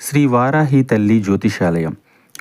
శ్రీ వారాహి తల్లి జ్యోతిషాలయం.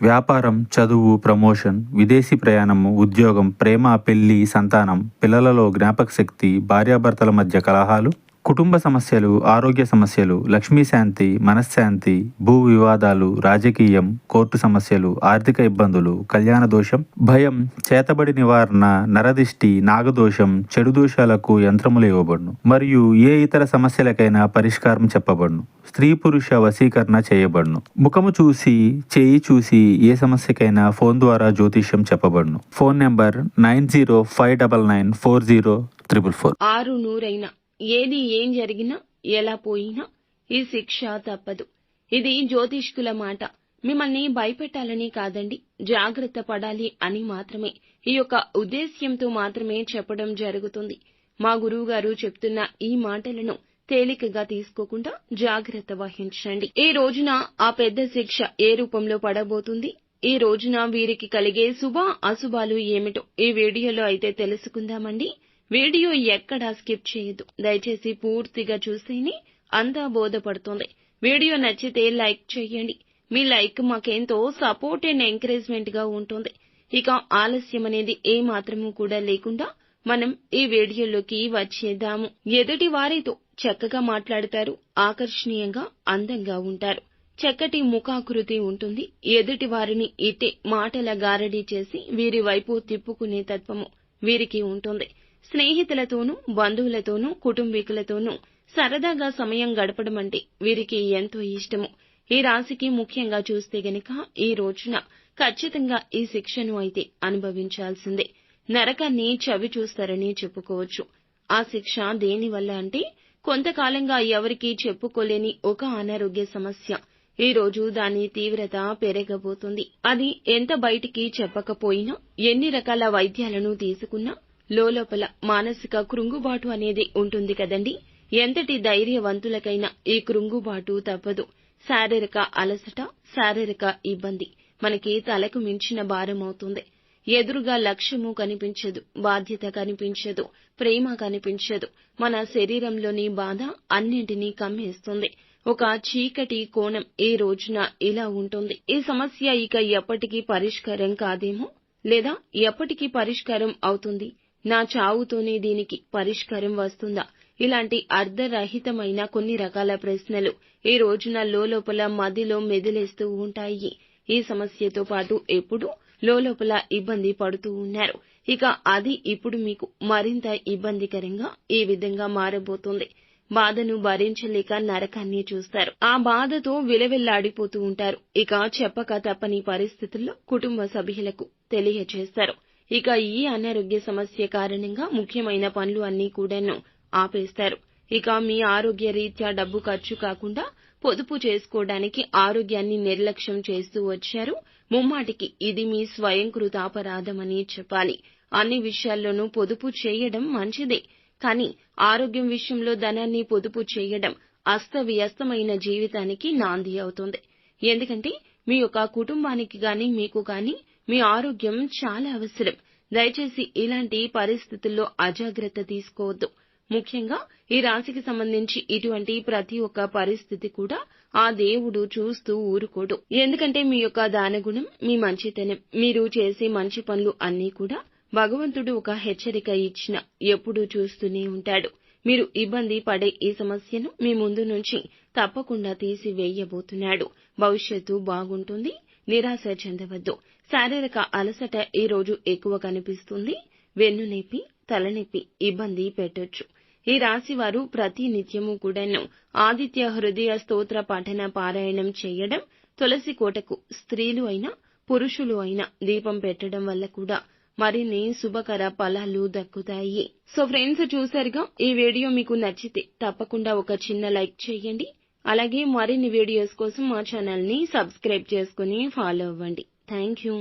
వ్యాపారం, చదువు, ప్రమోషన్, విదేశీ ప్రయాణము, ఉద్యోగం, ప్రేమ, పెళ్లి, సంతానం, పిల్లలలో జ్ఞాపకశక్తి, భార్యాభర్తల మధ్య కలహాలు, కుటుంబ సమస్యలు, ఆరోగ్య సమస్యలు, లక్ష్మీ శాంతి, మనశ్శాంతి, భూ వివాదాలు, రాజకీయం, కోర్టు సమస్యలు, ఆర్థిక ఇబ్బందులు, కళ్యాణ దోషం, భయం, చేతబడి నివారణ, నరదిష్టి, నాగదోషం, చెడు దోషాలకు యంత్రములు ఇవ్వబడును మరియు ఏ ఇతర సమస్యలకైనా పరిష్కారం చెప్పబడును. స్త్రీ పురుష వశీకరణ చేయబడును. ముఖము చూసి, చేయి చూసి ఏ సమస్యకైనా ఫోన్ ద్వారా జ్యోతిష్యం చెప్పబడును. Phone number 9059940444. 600 ఏది ఏం జరిగినా ఎలా పోయినా ఈ శిక్ష తప్పదు. ఇది జ్యోతిష్కుల మాట. మిమ్మల్ని భయపెట్టాలని కాదండి, జాగ్రత్త పడాలి అని మాత్రమే, ఈ యొక్క ఉద్దేశ్యంతో మాత్రమే చెప్పడం జరుగుతుంది. మా గురువుగారు చెప్తున్న ఈ మాటలను తేలికగా తీసుకోకుండా జాగ్రత్త వహించండి. ఈ రోజున ఆ పెద్ద శిక్ష ఏ రూపంలో పడబోతుంది, ఈ రోజున వీరికి కలిగే శుభ అశుభాలు ఏమిటో ఈ వీడియోలో అయితే తెలుసుకుందామండి. వీడియో ఎక్కడా స్కిప్ చేయొద్దు. దయచేసి పూర్తిగా చూస్తేనే అంతా బోధపడుతుంది. వీడియో నచ్చితే లైక్ చేయండి. మీ లైక్ మాకెంతో సపోర్ట్ అండ్ ఎంకరేజ్మెంట్ గా ఉంటుంది. ఇక ఆలస్యం అనేది ఏ మాత్రము కూడా లేకుండా మనం ఈ వీడియోలోకి వచ్చేద్దాము. ఎదుటి వారితో చక్కగా మాట్లాడతారు, ఆకర్షణీయంగా అందంగా ఉంటారు, చక్కటి ముఖాకృతి ఉంటుంది. ఎదుటి వారిని ఇట్టే మాటల గారడీ చేసి వీరి వైపు తిప్పుకునే తత్వము వీరికి ఉంటుంది. స్నేహితులతోనూ, బంధువులతోనూ, కుటుంబీకులతోనూ సరదాగా సమయం గడపడం అంటే వీరికి ఎంతో ఇష్టము. ఈ రాశికి ముఖ్యంగా చూస్తే గనక ఈ రోజున ఖచ్చితంగా ఈ శిక్షను అయితే అనుభవించాల్సిందే. నరకాన్ని చవి చూస్తారని చెప్పుకోవచ్చు. ఆ శిక్ష దేనివల్ల అంటే కొంతకాలంగా ఎవరికీ చెప్పుకోలేని ఒక అనారోగ్య సమస్య. ఈ రోజు దాని తీవ్రత పెరగబోతుంది. అది ఎంత బయటికి చెప్పకపోయినా, ఎన్ని రకాల వైద్యాలను తీసుకున్నా లోపల మానసిక కృంగుబాటు అనేది ఉంటుంది కదండి. ఎంతటి ధైర్యవంతులకైనా ఈ కృంగుబాటు తప్పదు. శారీరక అలసట, శారీరక ఇబ్బంది మనకి తలకు మించిన భారం అవుతుంది. ఎదురుగా లక్ష్యము కనిపించదు, బాధ్యత కనిపించదు, ప్రేమ కనిపించదు. మన శరీరంలోని బాధ అన్నింటినీ కమ్మేస్తుంది. ఒక చీకటి కోణం ఈ రోజున ఇలా ఉంటుంది. ఈ సమస్య ఇక ఎప్పటికీ పరిష్కారం కాదేమో, లేదా ఎప్పటికీ పరిష్కారం అవుతుంది, నా చావుతోనే దీనికి పరిష్కారం వస్తుందా, ఇలాంటి అర్ధరహితమైన కొన్ని రకాల ప్రశ్నలు ఈ రోజున లోపల మదిలో మెదిలేస్తూ ఉంటాయి. ఈ సమస్యతో పాటు ఎప్పుడూ లోపల ఇబ్బంది పడుతూ ఉన్నారు. ఇక అది ఇప్పుడు మీకు మరింత ఇబ్బందికరంగా ఈ విధంగా మారబోతుంది. బాధను భరించలేక నరకాన్ని చూస్తారు. ఆ బాధతో విలవిల్లాడిపోతూ ఉంటారు. ఇక చెప్పక తప్పని పరిస్థితుల్లో కుటుంబ సభ్యులకు తెలియజేస్తారు. ఇక ఈ అనారోగ్య సమస్య కారణంగా ముఖ్యమైన పనులు అన్నీ కూడాను ఆపేస్తారు. ఇక మీ ఆరోగ్య రీత్యా డబ్బు ఖర్చు కాకుండా పొదుపు చేసుకోవడానికి ఆరోగ్యాన్ని నిర్లక్ష్యం చేస్తూ వచ్చారు. ముమ్మాటికి ఇది మీ స్వయంకృతాపరాధమని చెప్పాలి. అన్ని విషయాల్లోనూ పొదుపు చేయడం మంచిదే, కానీ ఆరోగ్యం విషయంలో ధనాన్ని పొదుపు చేయడం అస్తవ్యస్తమైన జీవితానికి నాంది అవుతుంది. ఎందుకంటే మీ యొక్క కుటుంబానికి గాని మీకు గాని మీ ఆరోగ్యం చాలా అవసరం. దయచేసి ఇలాంటి పరిస్థితుల్లో అజాగ్రత్త తీసుకోవద్దు. ముఖ్యంగా ఈ రాశికి సంబంధించి ఇటువంటి ప్రతి ఒక్క పరిస్థితి కూడా ఆ దేవుడు చూస్తూ ఊరుకోడు. ఎందుకంటే మీ యొక్క దానగుణం, మీ మంచితనం, మీరు చేసే మంచి పనులు అన్నీ కూడా భగవంతుడు ఒక హెచ్చరిక ఇచ్చిన ఎప్పుడూ చూస్తూనే ఉంటాడు. మీరు ఇబ్బంది పడే ఈ సమస్యను మీ ముందు నుంచి తప్పకుండా తీసివేయబోతున్నాడు. భవిష్యత్తు బాగుంటుంది. నిరాశ చెందవద్దు. శారీరక అలసట ఈ రోజు ఎక్కువ కనిపిస్తుంది. వెన్నునొప్పి, తలనొప్పి ఇబ్బంది పెట్టొచ్చు. ఈ రాశి వారు ప్రతి నిత్యము కూడాను ఆదిత్య హృదయ స్తోత్ర పఠన పారాయణం చేయడం, తులసి కోటకు స్త్రీలు అయినా పురుషులు అయినా దీపం పెట్టడం వల్ల కూడా మరిన్ని శుభకర ఫలాలు దక్కుతాయి. సో ఫ్రెండ్స్, చూసారుగా, ఈ వీడియో మీకు నచ్చితే తప్పకుండా ఒక చిన్న లైక్ చేయండి. అలాగే మరిన్ని వీడియోస్ కోసం మా ఛానల్ ని సబ్స్క్రైబ్ చేసుకుని ఫాలో అవ్వండి. Thank you.